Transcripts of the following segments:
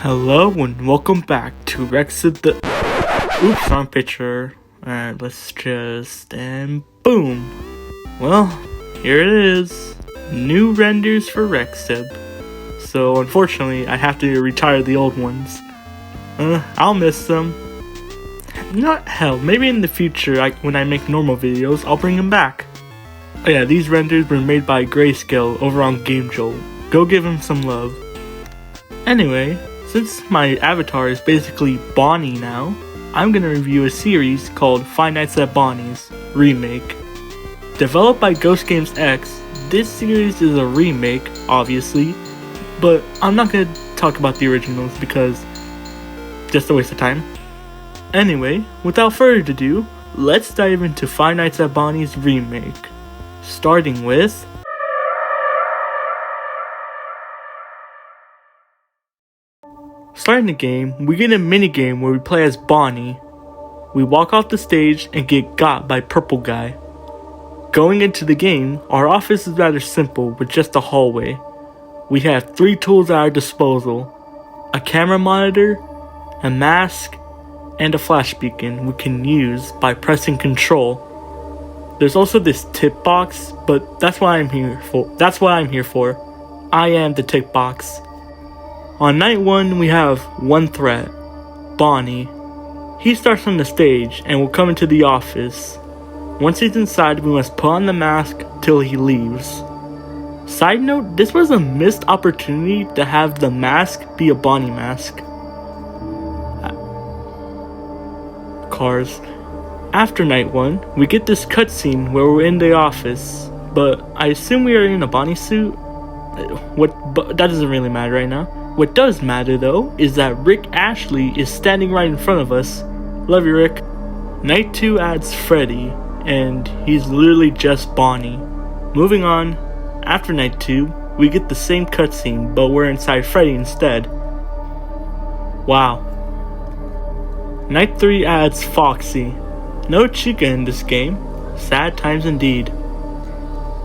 Hello and welcome back to Rex of the... Oops, wrong picture. Alright, let's just... and boom! Well, here it is. New renders for Rexib. So unfortunately, I have to retire the old ones. I'll miss them. Not hell, maybe in the future, when I make normal videos, I'll bring them back. Oh yeah, these renders were made by Grayscale over on GameJolt. Go give him some love. Anyway, since my avatar is basically Bonnie now, I'm gonna review a series called Five Nights at Bonnie's Remake. Developed by Ghost Games X, this series is a remake, obviously, but I'm not gonna talk about the originals because just a waste of time. Anyway, without further ado, let's dive into Five Nights at Bonnie's Remake, starting with... Starting the game, we get a minigame where we play as Bonnie. We walk off the stage and get got by Purple Guy. Going into the game, our office is rather simple with just a hallway. We have 3 tools at our disposal: a camera monitor, a mask, and a flash beacon we can use by pressing Control. There's also this tip box, but that's what I'm here for. I am the tip box. On night 1, we have one threat, Bonnie. He starts on the stage and will come into the office. Once he's inside, we must put on the mask till he leaves. Side note, this was a missed opportunity to have the mask be a Bonnie mask. Cars. After night 1, we get this cutscene where we're in the office, but I assume we are in a Bonnie suit. But that doesn't really matter right now. What does matter though is that Rick Ashley is standing right in front of us. Love you, Rick. Night 2 adds Freddy, and he's literally just Bonnie. Moving on, after night 2, we get the same cutscene, but we're inside Freddy instead. Wow. Night 3 adds Foxy. No Chica in this game. Sad times indeed.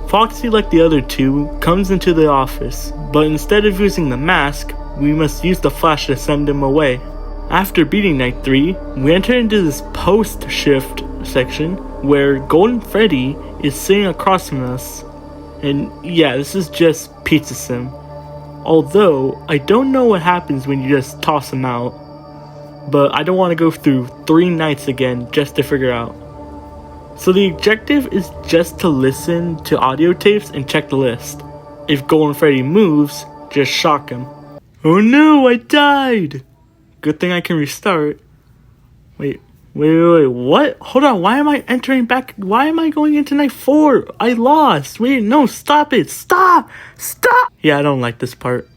Foxy, like the other 2, comes into the office, but instead of using the mask, we must use the flash to send him away. After beating night 3, we enter into this post-shift section where Golden Freddy is sitting across from us. And yeah, this is just Pizza Sim. Although, I don't know what happens when you just toss him out. But I don't want to go through 3 nights again just to figure out. So the objective is just to listen to audio tapes and check the list. If Golden Freddy moves, just shock him. Oh no, I died! Good thing I can restart. Wait, what? Hold on, why am I entering back? Why am I going into night 4? I lost. Wait, no, stop it. Stop! Yeah, I don't like this part.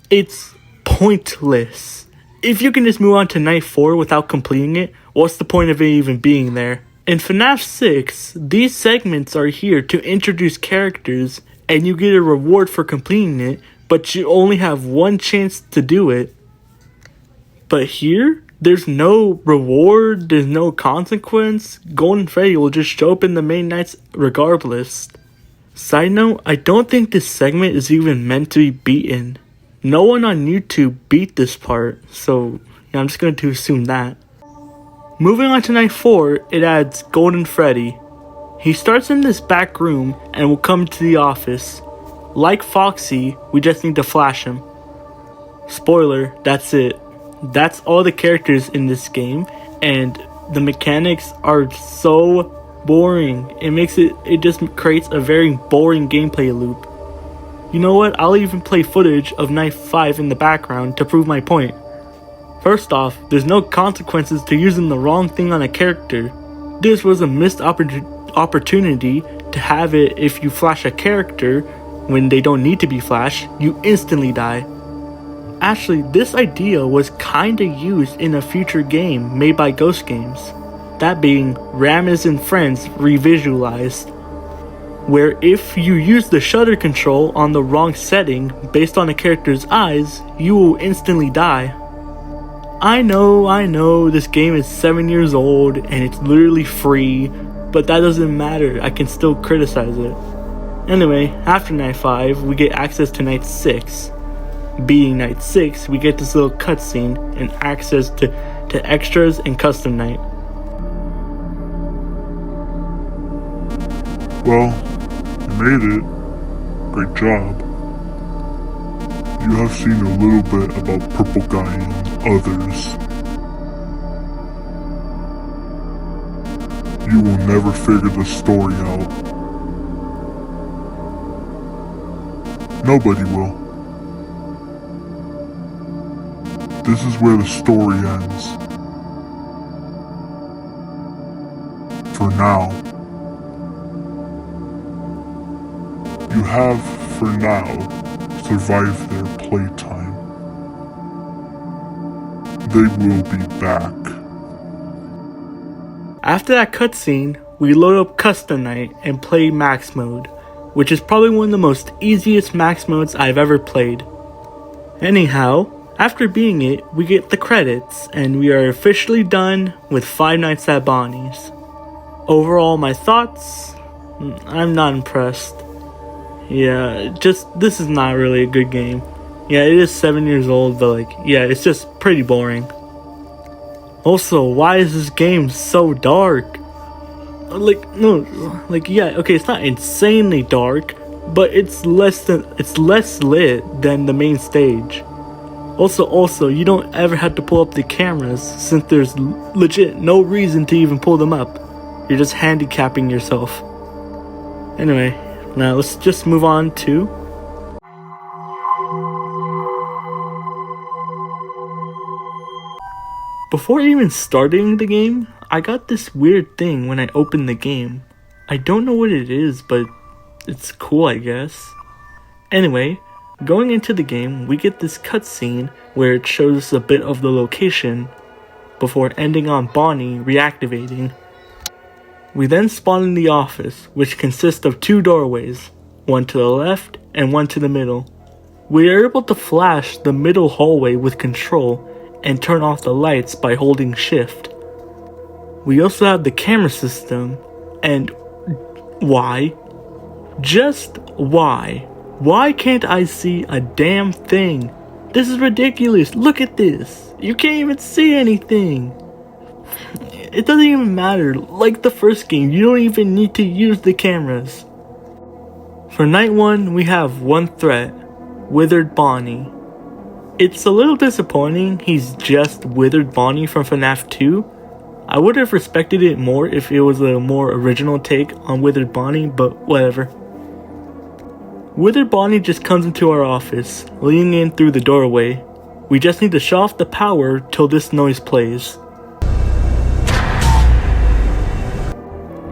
It's pointless. If you can just move on to night 4 without completing it, what's the point of it even being there? In FNAF 6, these segments are here to introduce characters, and you get a reward for completing it, but you only have one chance to do it. But here, there's no reward, there's no consequence. Golden Freddy will just show up in the main nights regardless. Side note, I don't think this segment is even meant to be beaten. No one on YouTube beat this part, so yeah, I'm just going to assume that. Moving on to night 4, it adds Golden Freddy. He starts in this back room and will come to the office. Like Foxy, we just need to flash him. Spoiler, that's it. That's all the characters in this game, and the mechanics are so boring. It just creates a very boring gameplay loop. You know what? I'll even play footage of night 5 in the background to prove my point. First off, there's no consequences to using the wrong thing on a character. This was a missed opportunity to have it. If you flash a character when they don't need to be flashed, you instantly die. Actually, this idea was kinda used in a future game made by Ghost Games. That being Ramis and Friends Revisualized, where if you use the shutter control on the wrong setting based on a character's eyes, you will instantly die. I know, this game is 7 years old and it's literally free, but that doesn't matter, I can still criticize it. Anyway, after night 5, we get access to night 6. being night 6, we get this little cutscene and access to extras and custom night. Well, you made it. Great job. You have seen a little bit about Purple Guy and others. You will never figure the story out. Nobody will. This is where the story ends. For now. You have, for now, survived their playtime. They will be back. After that cutscene, we load up Custom Night and play Max Mode, which is probably one of the most easiest Max Modes I've ever played. Anyhow, after beating it, we get the credits, and we are officially done with Five Nights at Bonnie's. Overall, my thoughts? I'm not impressed. Yeah, this is not really a good game. Yeah, it is 7 years old, but it's just pretty boring. Also, why is this game so dark? It's not insanely dark, but it's less lit than the main stage. Also, you don't ever have to pull up the cameras since there's legit no reason to even pull them up. You're just handicapping yourself. Anyway, now let's just move on to... Before even starting the game, I got this weird thing when I opened the game. I don't know what it is, but it's cool, I guess. Anyway, going into the game, we get this cutscene where it shows us a bit of the location before ending on Bonnie reactivating. We then spawn in the office, which consists of 2 doorways, one to the left and one to the middle. We are able to flash the middle hallway with control and turn off the lights by holding shift. We also have the camera system, and why? Just why? Why can't I see a damn thing? This is ridiculous. Look at this. You can't even see anything. It doesn't even matter. Like the first game, you don't even need to use the cameras. For night 1, we have one threat, Withered Bonnie. It's a little disappointing he's just Withered Bonnie from FNAF 2. I would have respected it more if it was a more original take on Withered Bonnie, but whatever. Withered Bonnie just comes into our office, leaning in through the doorway. We just need to shut off the power till this noise plays.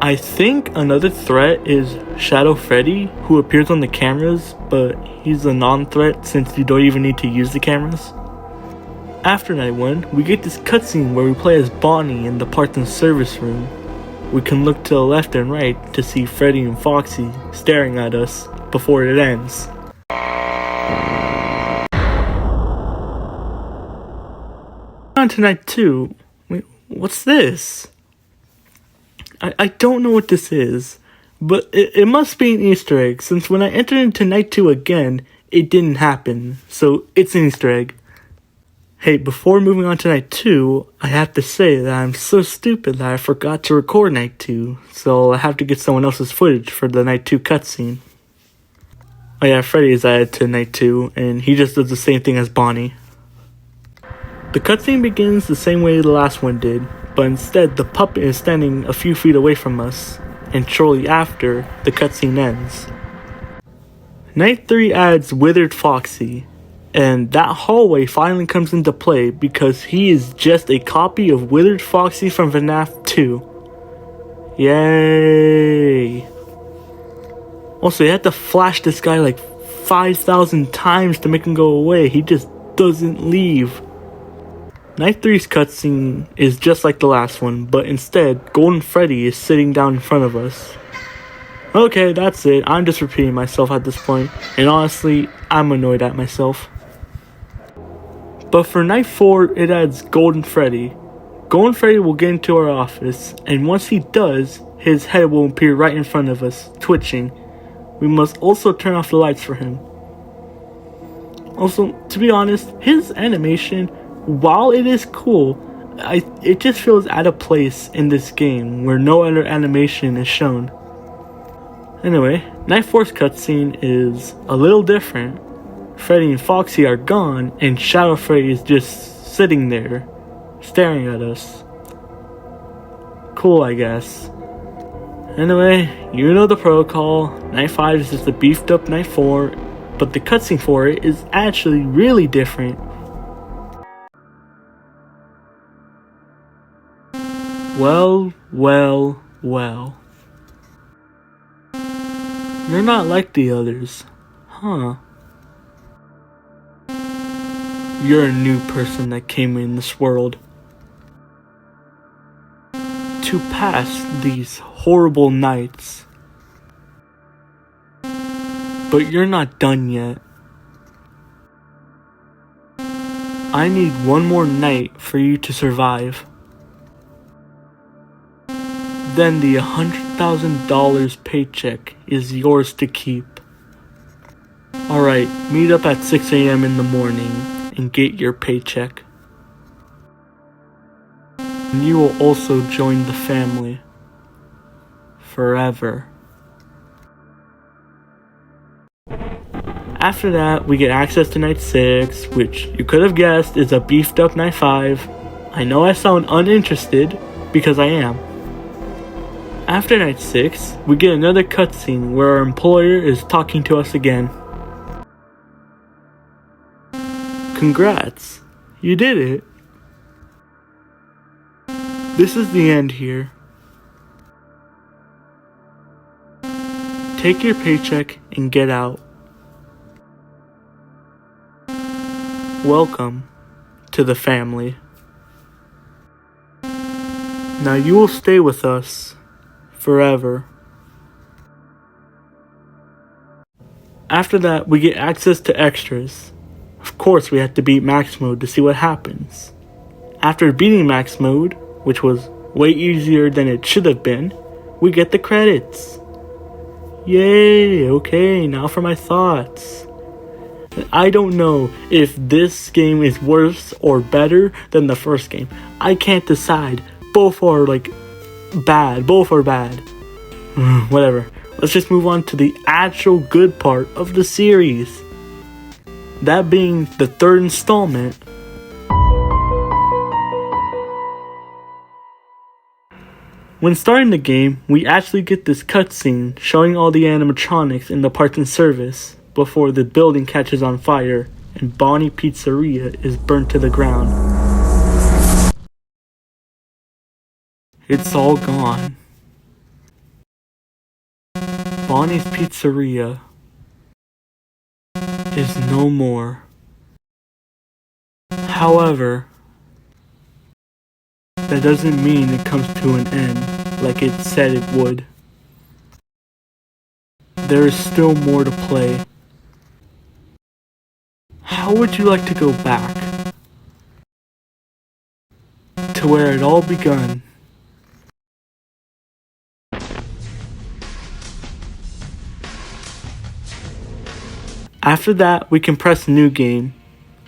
I think another threat is Shadow Freddy, who appears on the cameras, but he's a non-threat since you don't even need to use the cameras. After night 1, we get this cutscene where we play as Bonnie in the parts and service room. We can look to the left and right to see Freddy and Foxy staring at us before it ends. On to night 2. Wait, what's this? I don't know what this is, but it must be an Easter egg, since when I entered into night 2 again, it didn't happen, so it's an Easter egg. Hey, before moving on to night 2, I have to say that I'm so stupid that I forgot to record night 2, so I have to get someone else's footage for the night 2 cutscene. Oh yeah, Freddy is added to night 2, and he just does the same thing as Bonnie. The cutscene begins the same way the last one did, but instead the puppet is standing a few feet away from us, and shortly after, the cutscene ends. Night 3 adds Withered Foxy, and that hallway finally comes into play because he is just a copy of Withered Foxy from FNAF 2. Yay! Also, you have to flash this guy like 5,000 times to make him go away. He just doesn't leave. Night 3's cutscene is just like the last one, but instead, Golden Freddy is sitting down in front of us. Okay, that's it. I'm just repeating myself at this point, and honestly, I'm annoyed at myself. But for night 4, it adds Golden Freddy. Golden Freddy will get into our office, and once he does, his head will appear right in front of us, twitching. We must also turn off the lights for him. Also, to be honest, his animation, while it is cool, it just feels out of place in this game where no other animation is shown. Anyway, Night 4's cutscene is a little different. Freddy and Foxy are gone, and Shadow Freddy is just sitting there, staring at us. Cool, I guess. Anyway, you know the protocol. Night 5 is just a beefed up Night 4, but the cutscene for it is actually really different. Well. You're not like the others, huh? You're a new person that came in this world to pass these horrible nights. But you're not done yet. I need one more night for you to survive. Then the $100,000 paycheck is yours to keep. Alright, meet up at 6 a.m. in the morning and get your paycheck. And you will also join the family. Forever. After that, we get access to Night 6, which you could have guessed is a beefed up Night 5. I know I sound uninterested, because I am. After Night 6, we get another cutscene where our employer is talking to us again. Congrats, you did it. This is the end here. Take your paycheck and get out. Welcome to the family. Now you will stay with us forever. After that, we get access to extras. Of course, we have to beat max mode to see what happens. After beating max mode, which was way easier than it should have been, we get the credits. Yay, okay, now for my thoughts. I don't know if this game is worse or better than the first game. I can't decide. Both are bad. Both are bad. Whatever. Let's just move on to the actual good part of the series. That being the third installment. When starting the game, we actually get this cutscene showing all the animatronics in the parts and service before the building catches on fire and Bonnie Pizzeria is burnt to the ground. It's all gone. Bonnie's Pizzeria is no more. However, that doesn't mean it comes to an end like it said it would. There is still more to play. How would you like to go back to where it all begun? After that, we can press new game.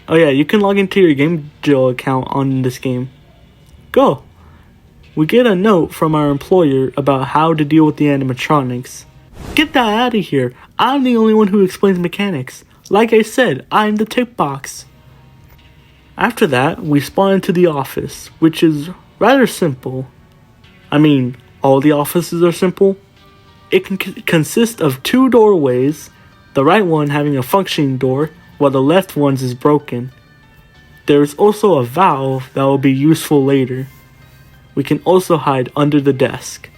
Oh yeah, you can log into your GameJill account on this game. Go! We get a note from our employer about how to deal with the animatronics. Get that out of here! I'm the only one who explains mechanics. Like I said, I'm the tick box. After that, we spawn into the office, which is rather simple. I mean, all the offices are simple. It can consist of 2 doorways, the right one having a functioning door, while the left one is broken. There is also a valve that will be useful later. We can also hide under the desk.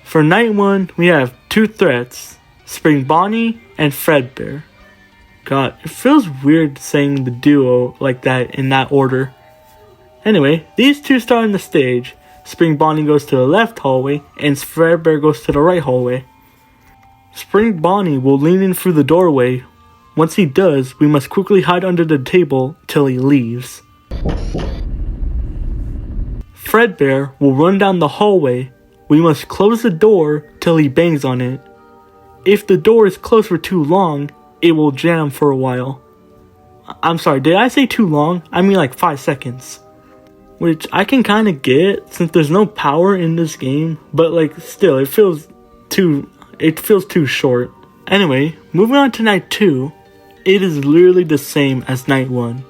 For night 1, we have 2 threats, Spring Bonnie and Fredbear. God, it feels weird saying the duo like that in that order. Anyway, these 2 start on the stage. Spring Bonnie goes to the left hallway and Fredbear goes to the right hallway. Spring Bonnie will lean in through the doorway. Once he does, we must quickly hide under the table till he leaves. Fredbear will run down the hallway. We must close the door till he bangs on it. If the door is closed for too long, it will jam for a while. I'm sorry, did I say too long? I mean like 5 seconds. Which I can kind of get since there's no power in this game, but like still, it feels too short. Anyway, moving on to night 2, it is literally the same as night 1.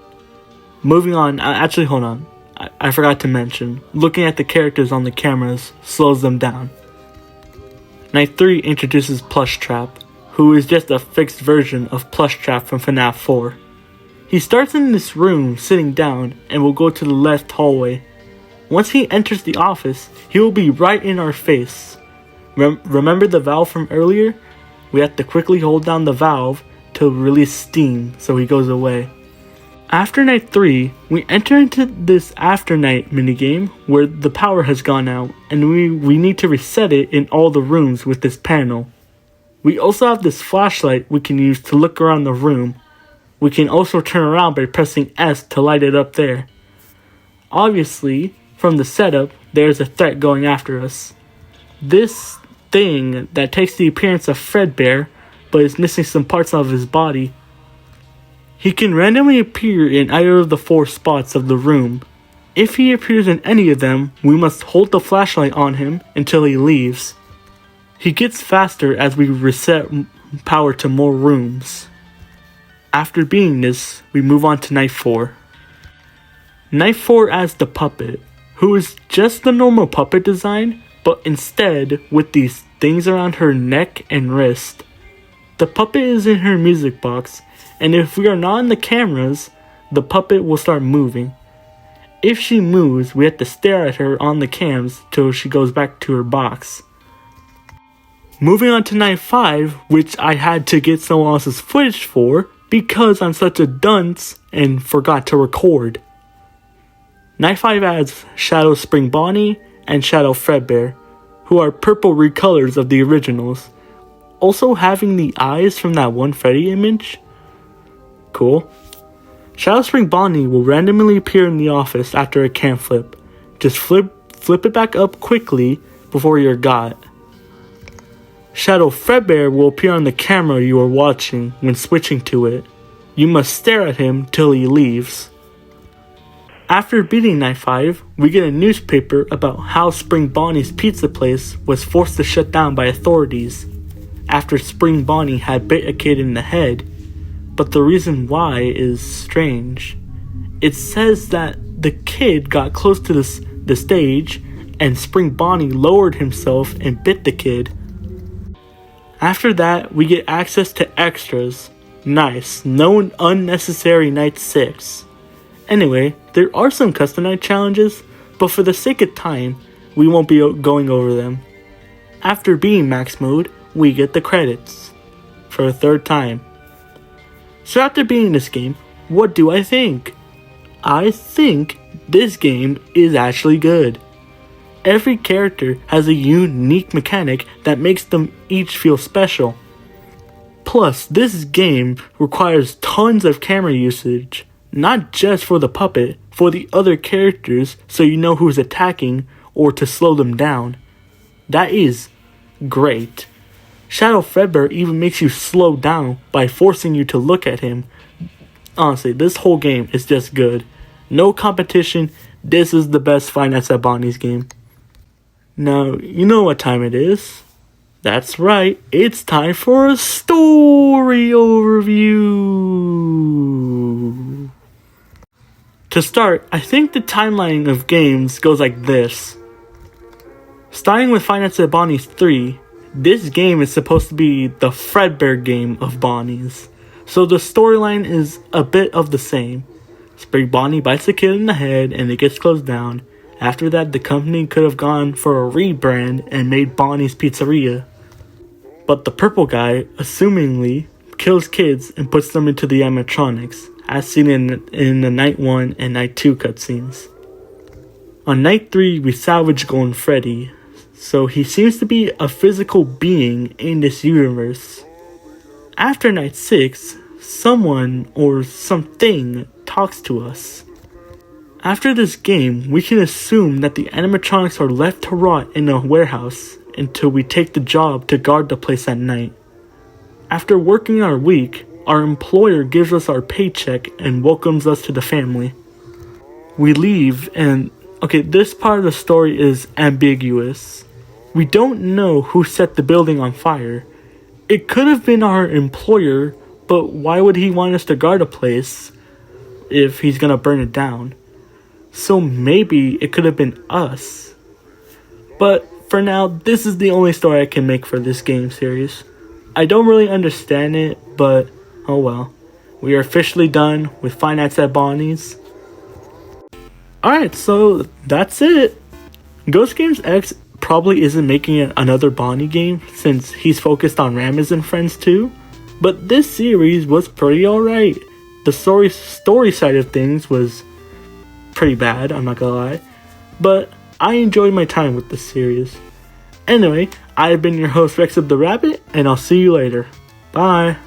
Moving on, actually hold on, I forgot to mention, looking at the characters on the cameras slows them down. Night 3 introduces Plush Trap, who is just a fixed version of Plush Trap from FNAF 4. He starts in this room sitting down and will go to the left hallway. Once he enters the office, he will be right in our face. Remember the valve from earlier? We have to quickly hold down the valve to release steam so he goes away. After night 3, we enter into this after night minigame where the power has gone out and we need to reset it in all the rooms with this panel. We also have this flashlight we can use to look around the room. We can also turn around by pressing S to light it up there. Obviously, from the setup, there's a threat going after us. This thing that takes the appearance of Fredbear, but is missing some parts of his body. He can randomly appear in either of the 4 spots of the room. If he appears in any of them, we must hold the flashlight on him until he leaves. He gets faster as we reset power to more rooms. After beating this, we move on to night 4. Night 4 adds the puppet, who is just the normal puppet design, but instead with these things around her neck and wrist. The puppet is in her music box, and if we are not in the cameras, the puppet will start moving. If she moves, we have to stare at her on the cams till she goes back to her box. Moving on to night 5, which I had to get someone else's footage for because I'm such a dunce and forgot to record. Night 5 adds Shadow Spring Bonnie and Shadow Fredbear, who are purple recolors of the originals, also having the eyes from that one Freddy image. Cool. Shadow Spring Bonnie will randomly appear in the office after a cam flip. Just flip it back up quickly before you're got. Shadow Fredbear will appear on the camera you are watching when switching to it. You must stare at him till he leaves. After beating night 5, we get a newspaper about how Spring Bonnie's pizza place was forced to shut down by authorities after Spring Bonnie had bit a kid in the head, but the reason why is strange. It says that the kid got close to the stage and Spring Bonnie lowered himself and bit the kid. After that, we get access to extras. Nice, no unnecessary night 6. Anyway, there are some custom night challenges, but for the sake of time, we won't be going over them. After being max mode, we get the credits. For a 3rd time. So after beating this game, what do I think? I think this game is actually good. Every character has a unique mechanic that makes them each feel special. Plus, this game requires tons of camera usage, not just for the puppet, for the other characters so you know who's attacking or to slow them down. That is great. Shadow Fredbear even makes you slow down by forcing you to look at him. Honestly, this whole game is just good. No competition, this is the best Five Nights at Bonnie's game. Now, you know what time it is. That's right, it's time for a story overview. To start, I think the timeline of games goes like this. Starting with Five Nights at Bonnie's 3, this game is supposed to be the Fredbear game of Bonnie's. So the storyline is a bit of the same. Spring Bonnie bites a kid in the head and it gets closed down. After that, the company could have gone for a rebrand and made Bonnie's Pizzeria. But the purple guy, assumingly, kills kids and puts them into the animatronics, as seen in the Night 1 and Night 2 cutscenes. On Night 3, we salvage Golden Freddy, so he seems to be a physical being in this universe. After Night 6, someone or something talks to us. After this game, we can assume that the animatronics are left to rot in a warehouse until we take the job to guard the place at night. After working our week, our employer gives us our paycheck and welcomes us to the family. We leave and, okay, this part of the story is ambiguous. We don't know who set the building on fire. It could have been our employer, but why would he want us to guard a place if he's gonna burn it down? So maybe it could have been us. But for now, this is the only story I can make for this game series. I don't really understand it, but oh well. We are officially done with Five Nights at Bonnie's. Alright, so that's it. Ghost Games X probably isn't making another Bonnie game since he's focused on Rammus and Friends too. But this series was pretty alright. The story side of things was pretty bad, I'm not gonna lie. But I enjoyed my time with this series. Anyway, I've been your host Rex of the Rabbit, and I'll see you later. Bye!